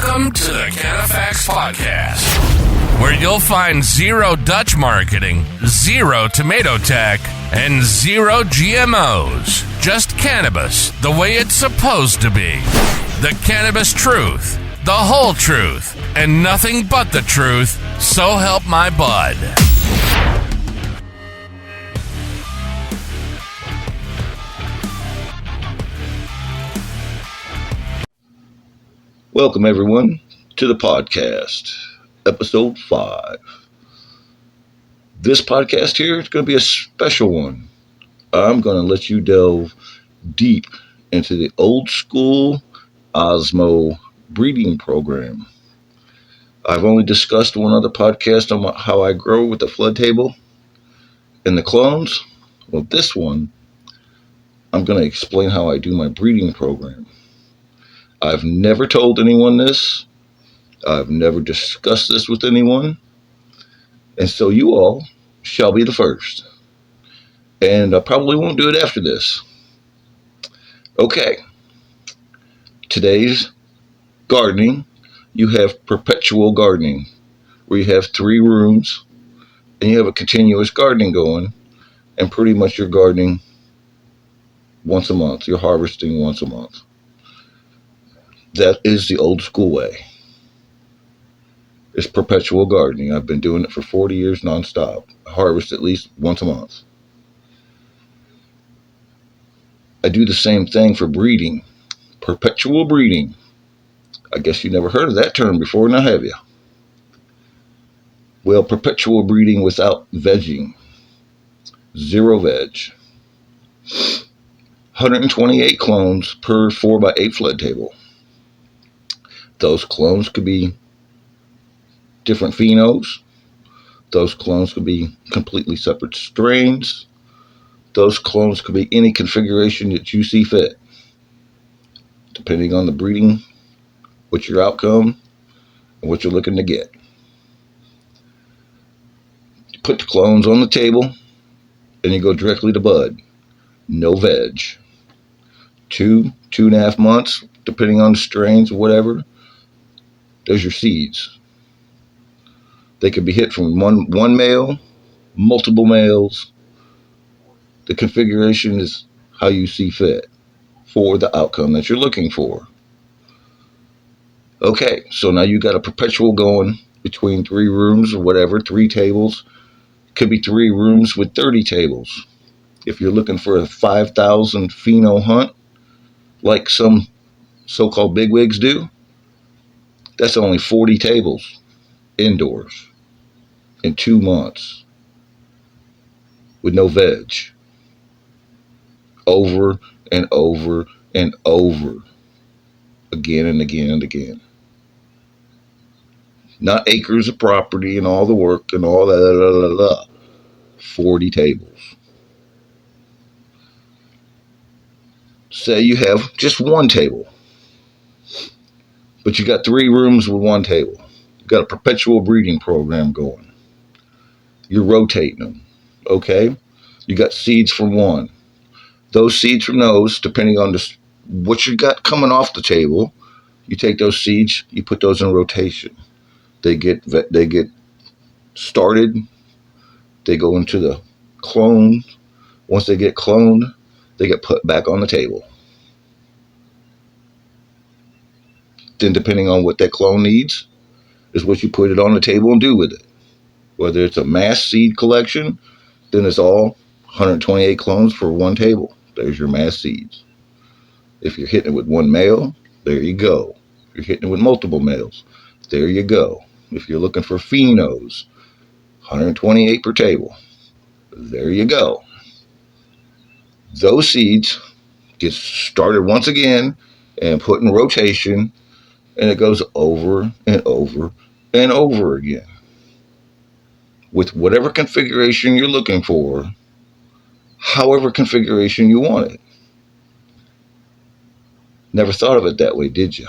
Welcome to the Canafax Podcast, where you'll find zero Dutch marketing, zero tomato tech, and zero GMOs. Just cannabis, the way it's supposed to be. The cannabis truth, the whole truth, and nothing but the truth, so help my bud. Welcome, everyone, to the podcast, episode 5. This podcast here is going to be a special one. I'm going to let you delve deep into the old school Ozmo breeding program. I've only discussed one other podcast on how I grow with the flood table and the clones. Well, this one, I'm going to explain how I do my breeding program. I've never told anyone this. I've never discussed this with anyone. And so you all shall be the first. And I probably won't do it after this. Okay. Today's gardening, you have perpetual gardening, where you have 3 rooms and you have a continuous gardening going, and pretty much you're gardening once a month. You're harvesting once a month. That is the old school way. It's perpetual gardening. I've been doing it for 40 years nonstop. I harvest at least once a month. I do the same thing for breeding. Perpetual breeding. I guess you never heard of that term before, now have you? Well, perpetual breeding without vegging. Zero veg. 128 clones per 4x8 flood table. Those clones could be different phenos. Those clones could be completely separate strains. Those clones could be any configuration that you see fit, depending on the breeding, what's your outcome, and what you're looking to get. You put the clones on the table, and you go directly to bud. No veg. 2.5 months, depending on the strains or whatever. There's your seeds. They could be hit from one male, multiple males. The configuration is how you see fit for the outcome that you're looking for. Okay, so now you got a perpetual going between 3 rooms or whatever, 3 tables. Could be 3 rooms with 30 tables. If you're looking for a 5,000 pheno hunt, like some so-called bigwigs do, that's only 40 tables indoors in 2 months with no veg. Over and over and over. Again and again and again. Not acres of property and all the work and all that. 40 tables. Say you have just 1 table, but you got 3 rooms with 1 table. You got a perpetual breeding program going. You're rotating them, okay? You got seeds from 1. Those seeds from those, depending on what you got coming off the table, you take those seeds, you put those in rotation. They get started. They go into the clone. Once they get cloned, they get put back on the table. Then depending on what that clone needs is what you put it on the table and do with it. Whether it's a mass seed collection, then it's all 128 clones for 1 table. There's your mass seeds. If you're hitting it with 1 male, there you go. If you're hitting it with multiple males, there you go. If you're looking for phenos, 128 per table, there you go. Those seeds get started once again and put in rotation, and it goes over and over and over again with whatever configuration you're looking for, however configuration you want it. Never thought of it that way, did you?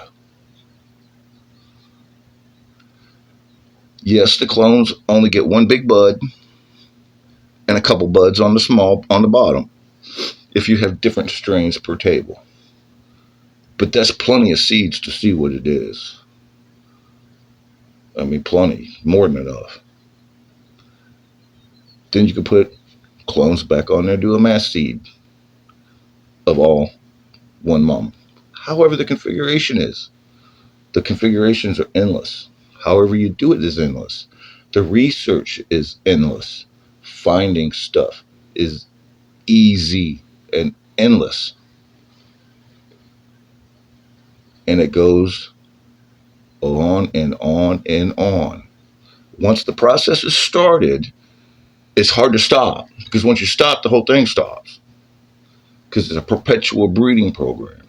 Yes, the clones only get 1 big bud and a couple buds on the bottom if you have different strains per table. But that's plenty of seeds to see what it is. I mean, plenty, more than enough. Then you can put clones back on there, do a mass seed of all one mom. However, the configuration is. The configurations are endless. However, you do it is endless. The research is endless. Finding stuff is easy and endless. And it goes on and on and on. Once the process is started, it's hard to stop, because once you stop, the whole thing stops, because it's a perpetual breeding program.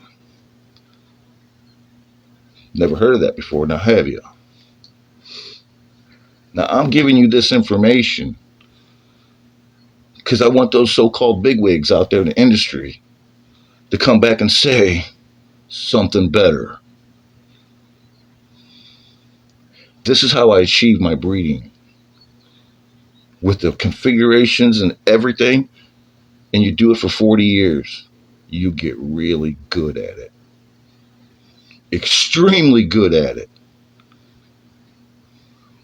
Never heard of that before, now have you? Now I'm giving you this information because I want those so-called bigwigs out there in the industry to come back and say something better. This is how I achieve my breeding. With the configurations and everything, and you do it for 40 years, you get really good at it. Extremely good at it.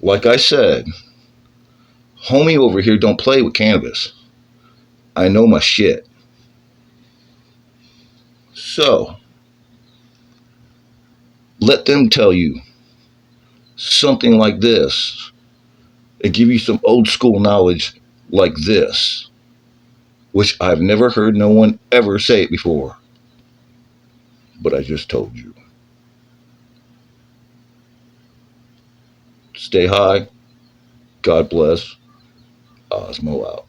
Like I said, homie over here don't play with cannabis. I know my shit. So, let them tell you something like this and give you some old school knowledge like this, which I've never heard no one ever say it before. But I just told you. Stay high. God bless. Ozmo out.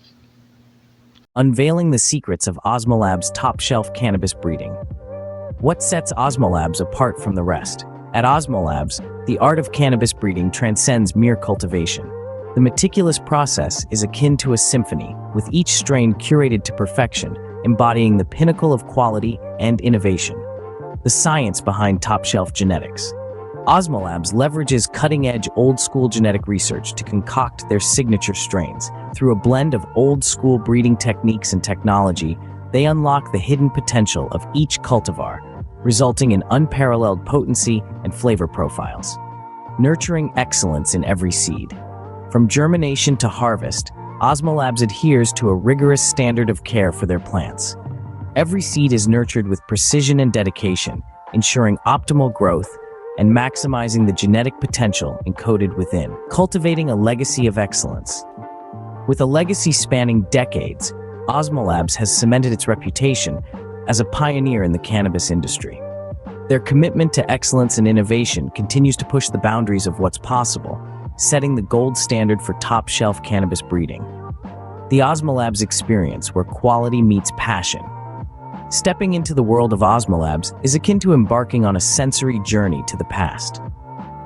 Unveiling the secrets of Ozmolabs' top-shelf cannabis breeding. What sets Ozmolabs apart from the rest? At Ozmolabs, the art of cannabis breeding transcends mere cultivation. The meticulous process is akin to a symphony, with each strain curated to perfection, embodying the pinnacle of quality and innovation. The science behind top-shelf genetics. Ozmolabs leverages cutting-edge old-school genetic research to concoct their signature strains. Through a blend of old-school breeding techniques and technology, they unlock the hidden potential of each cultivar, resulting in unparalleled potency and flavor profiles. Nurturing excellence in every seed. From germination to harvest, Ozmolabs adheres to a rigorous standard of care for their plants. Every seed is nurtured with precision and dedication, ensuring optimal growth and maximizing the genetic potential encoded within. Cultivating a legacy of excellence. With a legacy spanning decades, Ozmolabs has cemented its reputation as a pioneer in the cannabis industry. Their commitment to excellence and innovation continues to push the boundaries of what's possible, setting the gold standard for top-shelf cannabis breeding. The Ozmolabs experience, where quality meets passion. Stepping into the world of Ozmolabs is akin to embarking on a sensory journey to the past.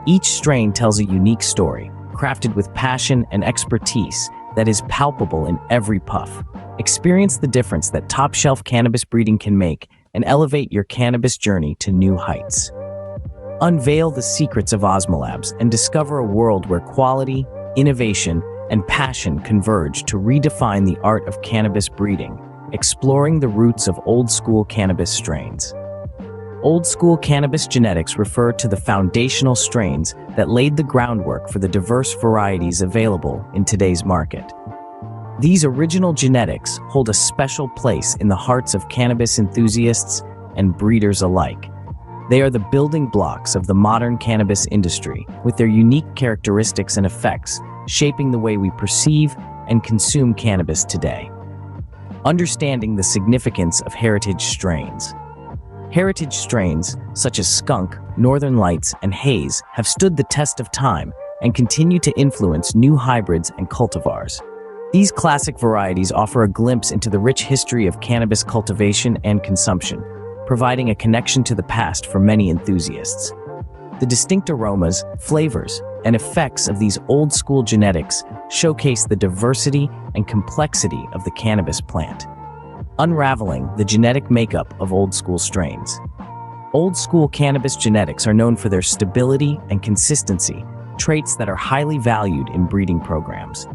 Each strain tells a unique story, crafted with passion and expertise that is palpable in every puff. Experience the difference that top-shelf cannabis breeding can make and elevate your cannabis journey to new heights. Unveil the secrets of Ozmolabs and discover a world where quality, innovation, and passion converge to redefine the art of cannabis breeding, exploring the roots of old-school cannabis strains. Old-school cannabis genetics refer to the foundational strains that laid the groundwork for the diverse varieties available in today's market. These original genetics hold a special place in the hearts of cannabis enthusiasts and breeders alike. They are the building blocks of the modern cannabis industry, with their unique characteristics and effects shaping the way we perceive and consume cannabis today. Understanding the significance of heritage strains. Heritage strains, such as Skunk, Northern Lights, and Haze, have stood the test of time and continue to influence new hybrids and cultivars. These classic varieties offer a glimpse into the rich history of cannabis cultivation and consumption, providing a connection to the past for many enthusiasts. The distinct aromas, flavors, and effects of these old-school genetics showcase the diversity and complexity of the cannabis plant. Unraveling the genetic makeup of old-school strains. Old-school cannabis genetics are known for their stability and consistency, traits that are highly valued in breeding programs.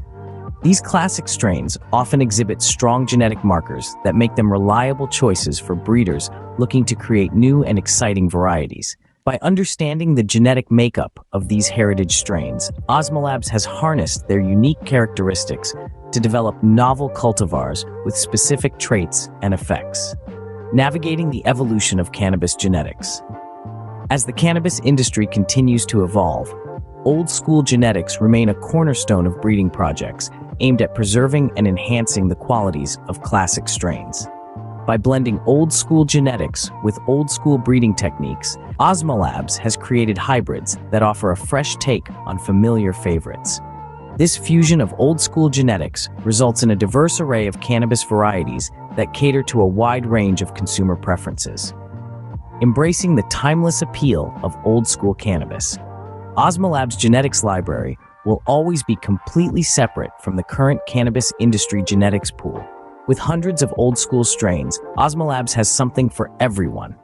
These classic strains often exhibit strong genetic markers that make them reliable choices for breeders looking to create new and exciting varieties. By understanding the genetic makeup of these heritage strains, Ozmolabs has harnessed their unique characteristics to develop novel cultivars with specific traits and effects, navigating the evolution of cannabis genetics. As the cannabis industry continues to evolve, old-school genetics remain a cornerstone of breeding projects aimed at preserving and enhancing the qualities of classic strains. By blending old-school genetics with old-school breeding techniques, Ozmolabs has created hybrids that offer a fresh take on familiar favorites. This fusion of old-school genetics results in a diverse array of cannabis varieties that cater to a wide range of consumer preferences. Embracing the timeless appeal of old-school cannabis, Ozmolabs' genetics library will always be completely separate from the current cannabis industry genetics pool. With hundreds of old-school strains, Ozmolabs has something for everyone.